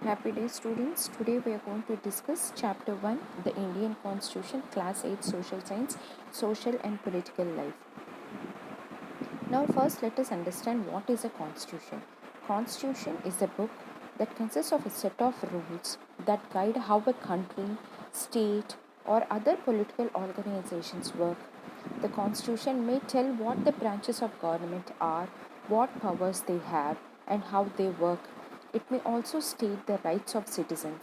Happy day, students. Today we are going to discuss Chapter 1, the Indian Constitution, Class 8 Social Science, Social and Political Life. Now first let us understand what is a constitution. Constitution is a book that consists of a set of rules that guide how a country, state or other political organizations work. The constitution may tell what the branches of government are, what powers they have and how they work. It may also state the rights of citizens.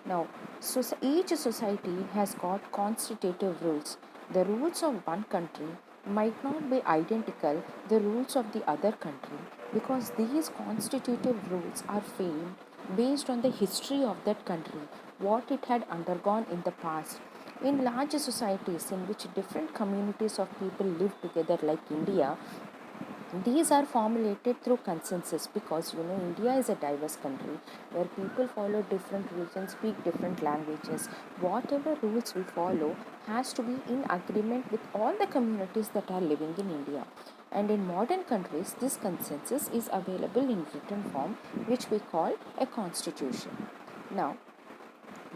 Now, each society has got constitutive rules. The rules of one country might not be identical the rules of the other country because these constitutive rules are framed based on the history of that country, what it had undergone in the past. In large societies in which different communities of people live together, like India, these are formulated through consensus because India is a diverse country where people follow different religions, speak different languages. Whatever rules we follow has to be in agreement with all the communities that are living in India. And in modern countries, this consensus is available in written form, which we call a constitution. Now,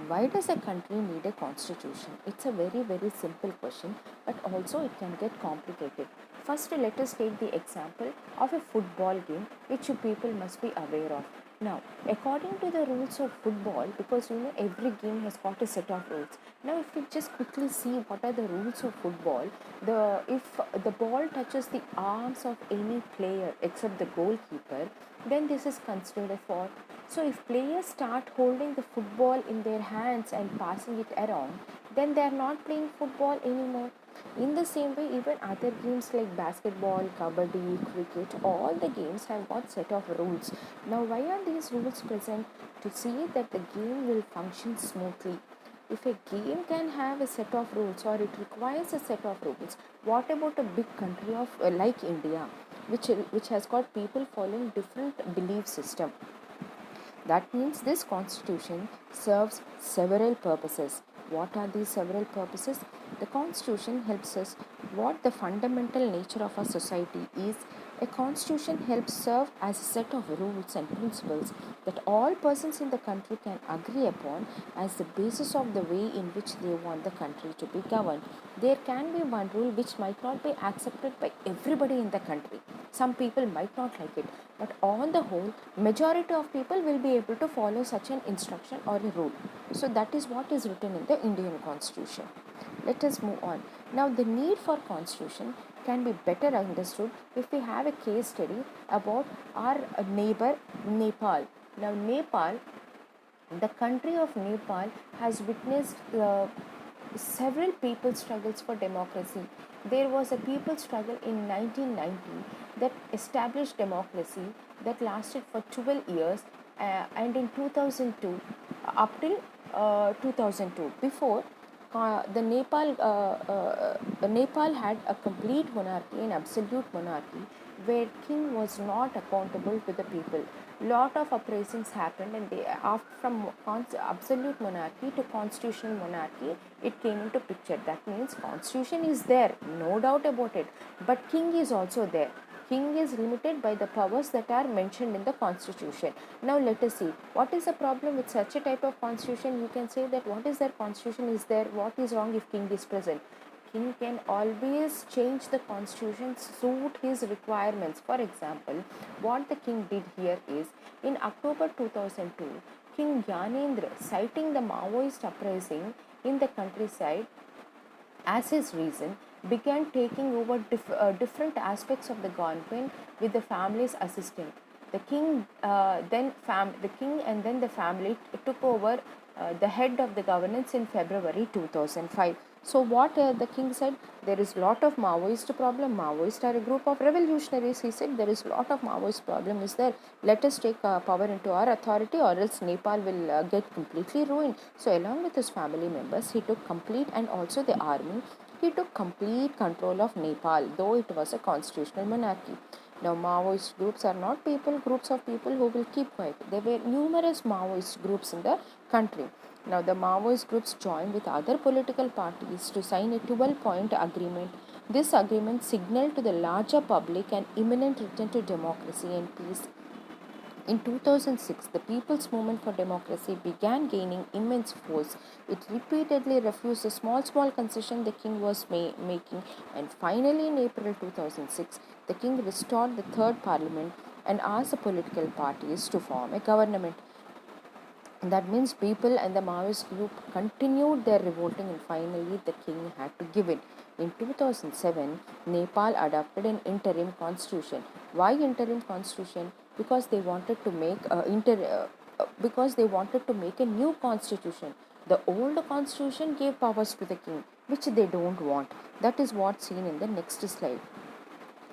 why does a country need a constitution? It's a very simple question, but also it can get complicated. First, let us take the example of a football game which you people must be aware of. Now, according to the rules of football, because every game has got a set of rules. Now, if we just quickly see what are the rules of football, if the ball touches the arms of any player except the goalkeeper, then this is considered a foul. So if players start holding the football in their hands and passing it around, then they are not playing football anymore. In the same way, even other games like basketball, kabaddi, cricket, all the games have got set of rules. Now, why are these rules present? To see that the game will function smoothly. If a game can have a set of rules or it requires a set of rules, what about a big country of like India, which has got people following different belief system? That means this constitution serves several purposes. What are these several purposes? The constitution helps us what the fundamental nature of our society is. A constitution helps serve as a set of rules and principles that all persons in the country can agree upon as the basis of the way in which they want the country to be governed. There can be one rule which might not be accepted by everybody in the country. Some people might not like it, but on the whole, majority of people will be able to follow such an instruction or a rule. So that is what is written in the Indian Constitution. Let us move on. Now, the need for constitution can be better understood if we have a case study about our neighbor Nepal. Now, Nepal, the country of Nepal has witnessed several people struggles for democracy. There was a people struggle in 1990 that established democracy that lasted for 12 years, and in 2002 up till 2002. Before, Nepal had a complete monarchy, an absolute monarchy, where king was not accountable to the people. Lot of uprisings happened, and from absolute monarchy to constitutional monarchy, it came into picture. That means constitution is there, no doubt about it, but king is also there. King is limited by the powers that are mentioned in the constitution. Now let us see what is the problem with such a type of constitution. You can say that what is their constitution is there, what is wrong if king is present? King can always change the constitution suit his requirements. For example, what the king did here is in October 2002, King Gyanendra, citing the Maoist uprising in the countryside as his reason, began taking over different aspects of the government with the family's assistance. The king, the king, and then the family took over the head of the governance in February 2005. So what the king said, there is lot of Maoist problem. Maoists are a group of revolutionaries. He said there is lot of Maoist problem is there. Let us take power into our authority, or else Nepal will get completely ruined. So along with his family members, he took complete, and also the army, he took complete control of Nepal, though it was a constitutional monarchy. Now, Maoist groups are not groups of people who will keep quiet. There were numerous Maoist groups in the country. Now, the Maoist groups joined with other political parties to sign a 12-point agreement. This agreement signaled to the larger public an imminent return to democracy and peace In 2006, the People's Movement for Democracy began gaining immense force. It repeatedly refused the small concession the king was making, and finally, in April 2006, the king restored the third parliament and asked the political parties to form a government. That means people and the Maoist group continued their revolting, and finally the king had to give in. In 2007, Nepal adopted an interim constitution. Why interim constitution? Because they wanted to make because they wanted to make a new constitution. The old constitution gave powers to the king, which they don't want. That is what's seen in the next slide.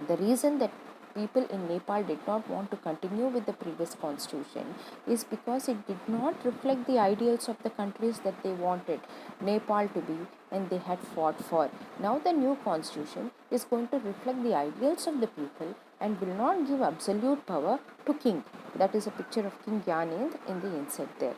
The reason that people in Nepal did not want to continue with the previous constitution is because it did not reflect the ideals of the countries that they wanted Nepal to be and they had fought for. Now, the new constitution is going to reflect the ideals of the people and will not give absolute power to king. That is a picture of King Gyanendra in the inside there.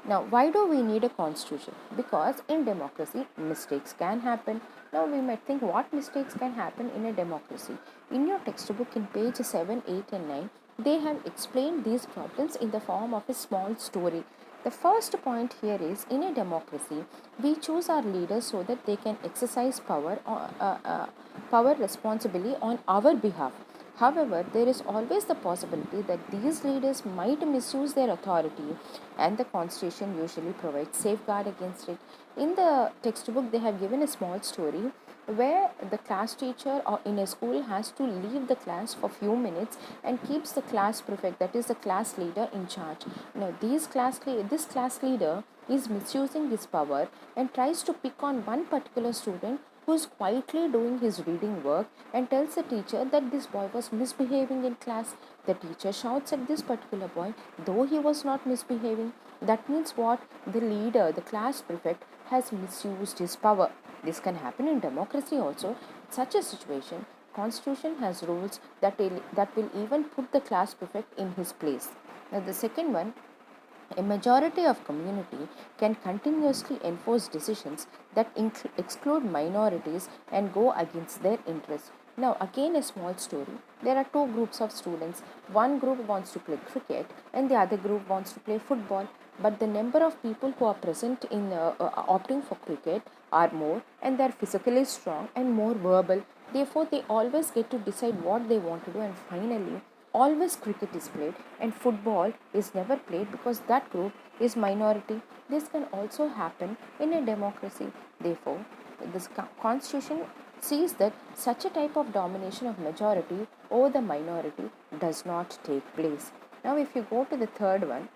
Now, why do we need a constitution? Because in democracy, mistakes can happen. Now, we might think what mistakes can happen in a democracy. In your textbook, in page 7, 8, and 9, they have explained these problems in the form of a small story. The first point here is in a democracy, we choose our leaders so that they can exercise power responsibly on our behalf. However, there is always the possibility that these leaders might misuse their authority, and the Constitution usually provides safeguard against it. In the textbook, they have given a small story where the class teacher or in a school has to leave the class for few minutes and keeps the class prefect, that is the class leader, in charge. Now, this class leader is misusing his power and tries to pick on one particular student who is quietly doing his reading work and tells the teacher that this boy was misbehaving in class. The teacher shouts at this particular boy, though he was not misbehaving. That means what? The leader, the class prefect, has misused his power. This can happen in democracy also. In such a situation, Constitution has rules that will even put the class prefect in his place. Now, the second one, a majority of community can continuously enforce decisions that exclude minorities and go against their interests. Now, again, a small story. There are two groups of students. One group wants to play cricket and the other group wants to play football. But the number of people who are present in opting for cricket are more, and they are physically strong and more verbal. Therefore, they always get to decide what they want to do, and finally, always cricket is played and football is never played because that group is minority. This can also happen in a democracy. Therefore, this constitution sees that such a type of domination of majority over the minority does not take place. Now, if you go to the third one,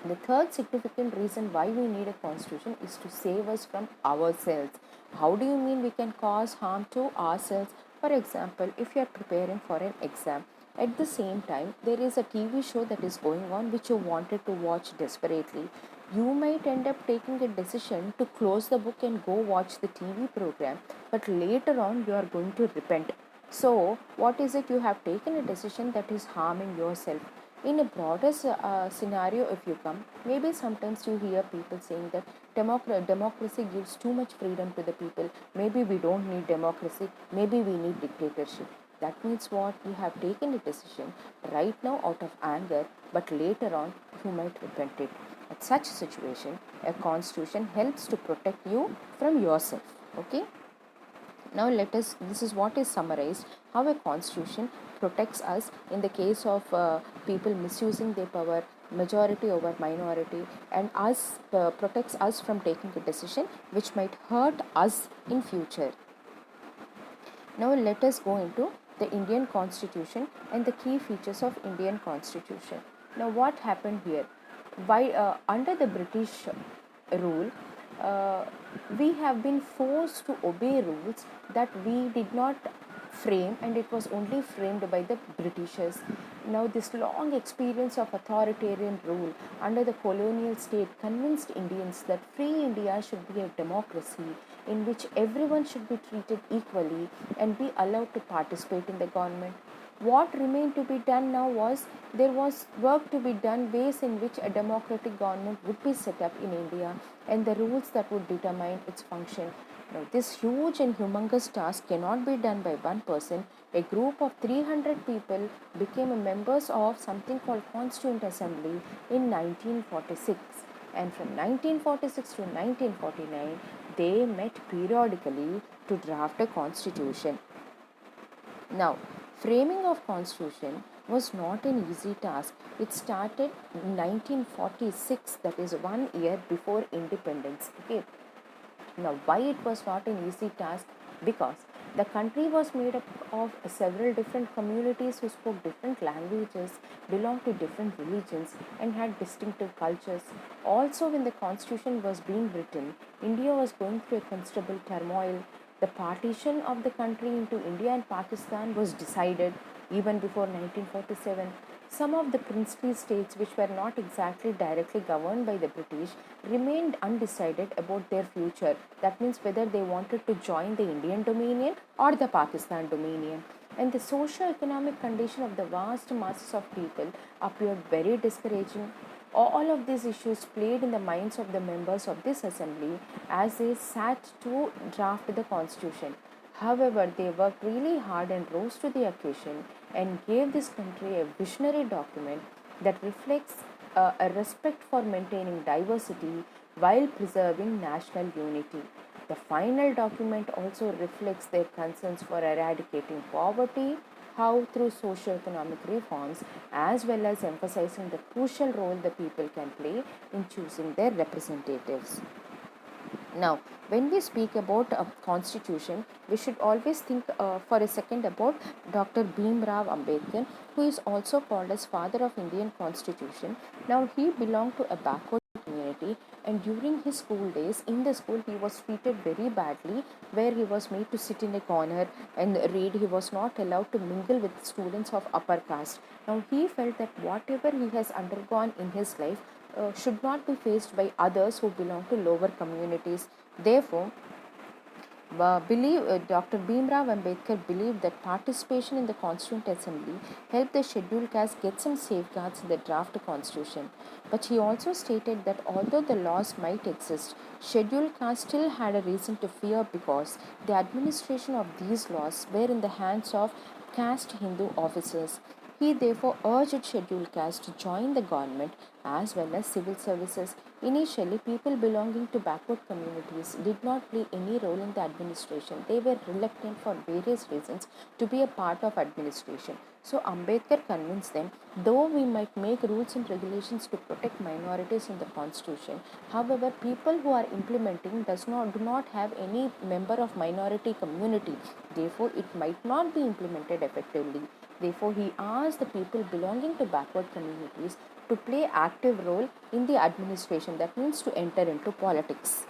the third significant reason why we need a constitution is to save us from ourselves. How do you mean we can cause harm to ourselves? For example, if you are preparing for an exam, at the same time there is a TV show that is going on which you wanted to watch desperately, you might end up taking a decision to close the book and go watch the TV program, but later on you are going to repent. So, what is it? You have taken a decision that is harming yourself. In a broader scenario, if you come, maybe sometimes you hear people saying that democracy gives too much freedom to the people. Maybe we don't need democracy, maybe we need dictatorship. That means what? You have taken a decision right now out of anger, but later on you might repent it. At such a situation, a constitution helps to protect you from yourself. Okay? Now this is what is summarized, how a constitution protects us in the case of people misusing their power, majority over minority, and protects us from taking a decision which might hurt us in future. Now let us go into the Indian Constitution and the key features of Indian Constitution. Now what happened here? Under the British rule, uh, we have been forced to obey rules that we did not frame, and it was only framed by the Britishers. Now, this long experience of authoritarian rule under the colonial state convinced Indians that free India should be a democracy in which everyone should be treated equally and be allowed to participate in the government. What remained to be done now was there was work to be done, ways in which a democratic government would be set up in India and the rules that would determine its function. Now, this huge and humongous task cannot be done by one person. A group of 300 people became members of something called Constituent Assembly in 1946. And from 1946 to 1949, they met periodically to draft a constitution. Now, framing of constitution was not an easy task. It started in 1946, that is 1 year before independence. Okay. Now, why it was not an easy task? Because the country was made up of several different communities who spoke different languages, belonged to different religions, and had distinctive cultures. Also, when the constitution was being written, India was going through a considerable turmoil. The partition of the country into India and Pakistan was decided even before 1947. Some of the princely states, which were not exactly directly governed by the British, remained undecided about their future. That means whether they wanted to join the Indian Dominion or the Pakistan Dominion. And the socio-economic condition of the vast masses of people appeared very discouraging. All of these issues played in the minds of the members of this assembly as they sat to draft the constitution. However, they worked really hard and rose to the occasion and gave this country a visionary document that reflects a respect for maintaining diversity while preserving national unity. The final document also reflects their concerns for eradicating poverty, how through socio-economic reforms, as well as emphasizing the crucial role the people can play in choosing their representatives. Now, when we speak about a constitution, we should always think for a second about Dr. Bhimrao Ambedkar, who is also called as father of Indian constitution. Now, he belonged to a backward community, and during his school days in the school he was treated very badly, where he was made to sit in a corner and read. He was not allowed to mingle with students of upper caste. Now, he felt that whatever he has undergone in his life should not be faced by others who belong to lower communities. Therefore, Dr. Bhimrao Ambedkar believed that participation in the Constituent Assembly helped the scheduled caste get some safeguards in the draft constitution. But he also stated that although the laws might exist, scheduled caste still had a reason to fear because the administration of these laws were in the hands of caste Hindu officers. He therefore urged scheduled castes to join the government as well as civil services. Initially, people belonging to backward communities did not play any role in the administration. They were reluctant for various reasons to be a part of administration. So Ambedkar convinced them, though we might make rules and regulations to protect minorities in the constitution, however, people who are implementing do not have any member of minority community. Therefore, it might not be implemented effectively. Therefore, he asked the people belonging to backward communities to play active role in the administration, that means to enter into politics.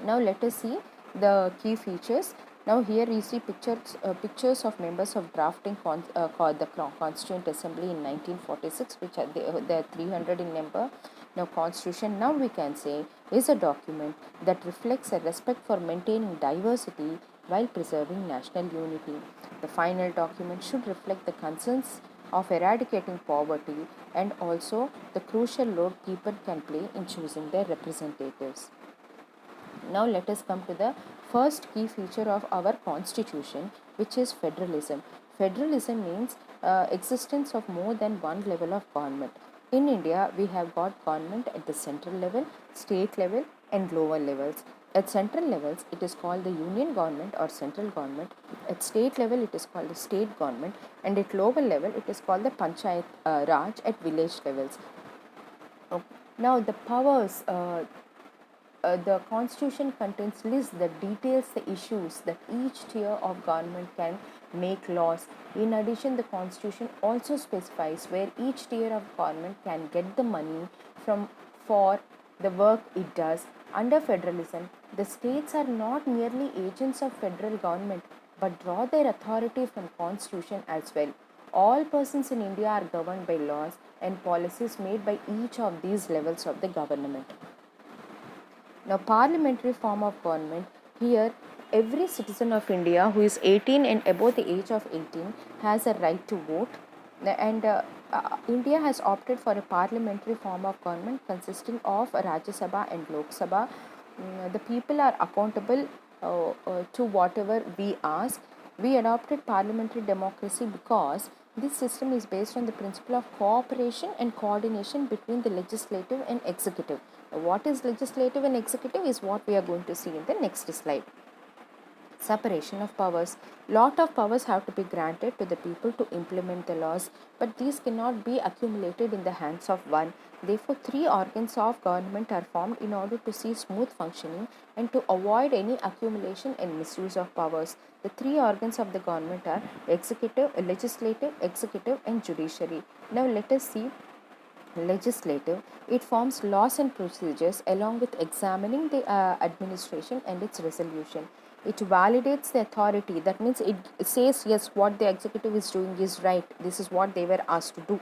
Now let us see the key features. Now here you see pictures of members of drafting the Constituent Assembly in 1946, which are they are 300 in number. Now Constitution, now we can say, is a document that reflects a respect for maintaining diversity while preserving national unity. The final document should reflect the concerns of eradicating poverty and also the crucial role people can play in choosing their representatives. Now let us come to the first key feature of our constitution, which is federalism. Federalism means existence of more than one level of government. In India, we have got government at the central level, state level and lower levels. At central levels, it is called the union government or central government. At state level, it is called the state government, and at lower level, it is called the panchayat raj at village levels. Okay. Now, the powers the constitution contains lists that details the issues that each tier of government can make laws. In addition, the constitution also specifies where each tier of government can get the money from for the work it does. Under federalism, the states are not merely agents of federal government but draw their authority from constitution as well. All persons in India are governed by laws and policies made by each of these levels of the government. Now, parliamentary form of government, here every citizen of India who is 18 and above the age of 18 has a right to vote, and India has opted for a parliamentary form of government consisting of Rajya Sabha and Lok Sabha. The people are accountable to whatever we ask. We adopted parliamentary democracy because this system is based on the principle of cooperation and coordination between the legislative and executive. What is legislative and executive is what we are going to see in the next slide. Separation of powers. Lot of powers have to be granted to the people to implement the laws, but these cannot be accumulated in the hands of one. Therefore, three organs of government are formed in order to see smooth functioning and to avoid any accumulation and misuse of powers. The three organs of the government are executive, legislative, executive, and judiciary. Now let us see legislative. It forms laws and procedures along with examining the administration and its resolution. It validates the authority, that means it says yes, what the executive is doing is right, this is what they were asked to do.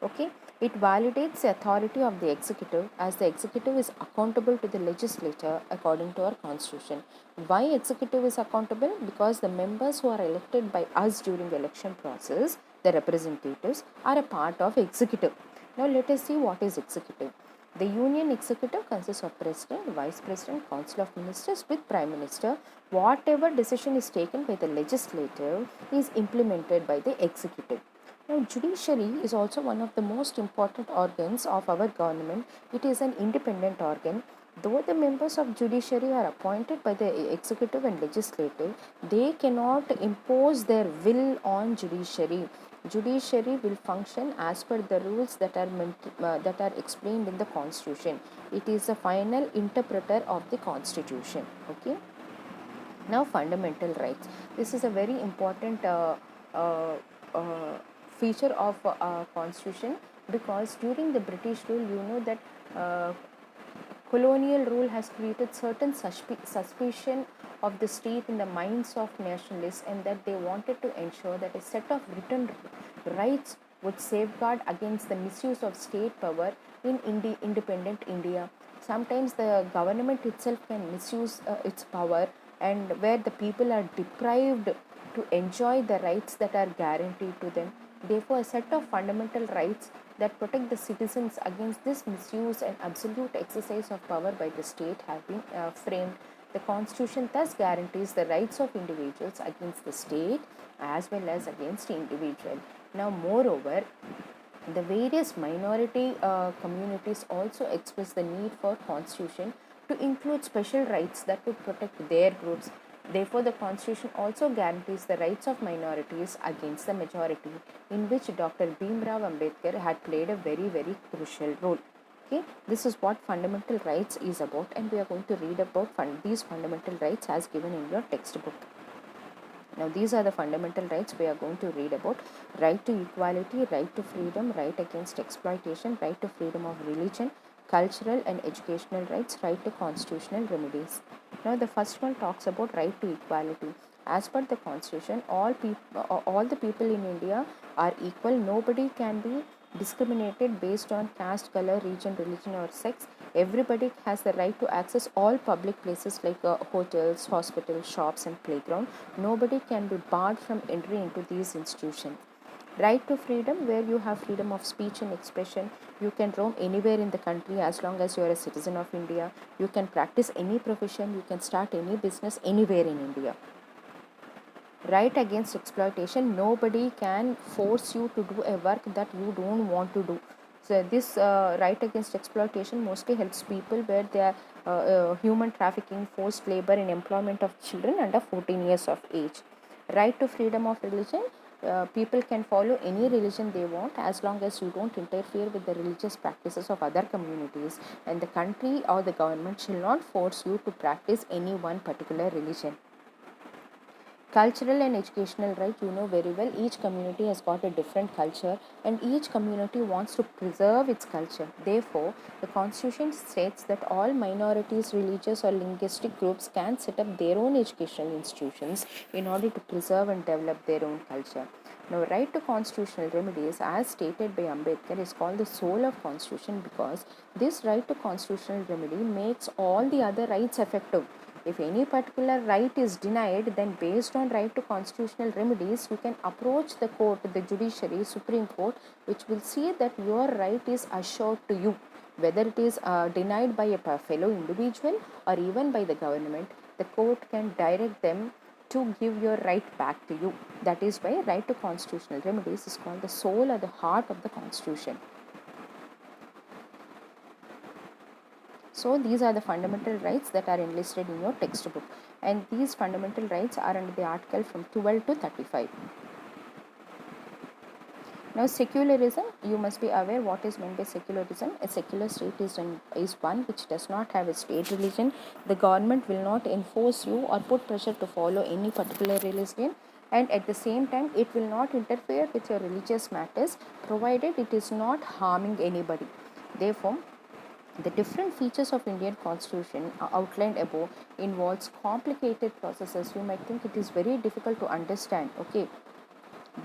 Okay, it validates the authority of the executive, as the executive is accountable to the legislature according to our constitution. Why executive is accountable? Because the members who are elected by us during the election process, the representatives, are a part of executive. Now let us see what is executive. The union executive consists of president, vice president, council of ministers with prime minister. Whatever decision is taken by the legislative is implemented by the executive. Now, judiciary is also one of the most important organs of our government. It is an independent organ. Though the members of judiciary are appointed by the executive and legislative, they cannot impose their will on judiciary. Judiciary will function as per the rules that are explained in the constitution. It is the final interpreter of the constitution. Okay. Now, fundamental rights. This is a very important uh, uh, feature of constitution, because during the British rule, you know that colonial rule has created certain suspicion of the state in the minds of nationalists, and that they wanted to ensure that a set of written rights would safeguard against the misuse of state power in independent India. Sometimes the government itself can misuse its power, and where the people are deprived to enjoy the rights that are guaranteed to them. Therefore, a set of fundamental rights that protect the citizens against this misuse and absolute exercise of power by the state have been framed. The Constitution thus guarantees the rights of individuals against the state as well as against individual. Now, moreover, the various minority communities also express the need for constitution to include special rights that would protect their groups. Therefore, the constitution also guarantees the rights of minorities against the majority, in which Dr. Bhimrao Ambedkar had played a very crucial role. Okay, this is what fundamental rights is about, and we are going to read about these fundamental rights as given in your textbook. Now, these are the fundamental rights we are going to read about: right to equality, right to freedom, right against exploitation, right to freedom of religion, cultural and educational rights, right to constitutional remedies. Now, the first one talks about right to equality. As per the constitution, all the people in India are equal. Nobody can be discriminated based on caste, color, region, religion, or sex. Everybody has the right to access all public places like hotels, hospitals, shops, and playground. Nobody can be barred from entry into these institutions. Right to freedom, where you have freedom of speech and expression. You can roam anywhere in the country as long as you are a citizen of India. You can practice any profession. You can start any business anywhere in India. Right against exploitation, nobody can force you to do a work that you don't want to do. So this right against exploitation mostly helps people where they are human trafficking, forced labor, and employment of children under 14 years of age. Right to freedom of religion, people can follow any religion they want as long as you don't interfere with the religious practices of other communities, and the country or the government shall not force you to practice any one particular religion. Cultural and educational right, you know very well, each community has got a different culture and each community wants to preserve its culture. Therefore, the constitution states that all minorities, religious or linguistic groups can set up their own educational institutions in order to preserve and develop their own culture. Now, right to constitutional remedies, as stated by Ambedkar, is called the soul of constitution because this right to constitutional remedy makes all the other rights effective. If any particular right is denied, then based on right to constitutional remedies, you can approach the court, the judiciary, Supreme Court, which will see that your right is assured to you. Whether it is denied by a fellow individual or even by the government, the court can direct them to give your right back to you. That is why right to constitutional remedies is called the soul or the heart of the Constitution. So these are the fundamental rights that are enlisted in your textbook, and these fundamental rights are under the article from 12 to 35. Now, secularism, you must be aware what is meant by secularism. A secular state is one which does not have a state religion. The government will not enforce you or put pressure to follow any particular religion, and at the same time it will not interfere with your religious matters, provided it is not harming anybody. Therefore, the different features of Indian Constitution outlined above involves complicated processes. You might think it is very difficult to understand, okay?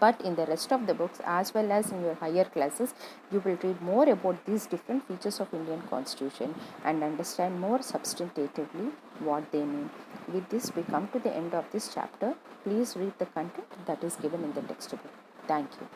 But in the rest of the books, as well as in your higher classes, you will read more about these different features of Indian Constitution and understand more substantively what they mean. With this, we come to the end of this chapter. Please read the content that is given in the textbook. Thank you.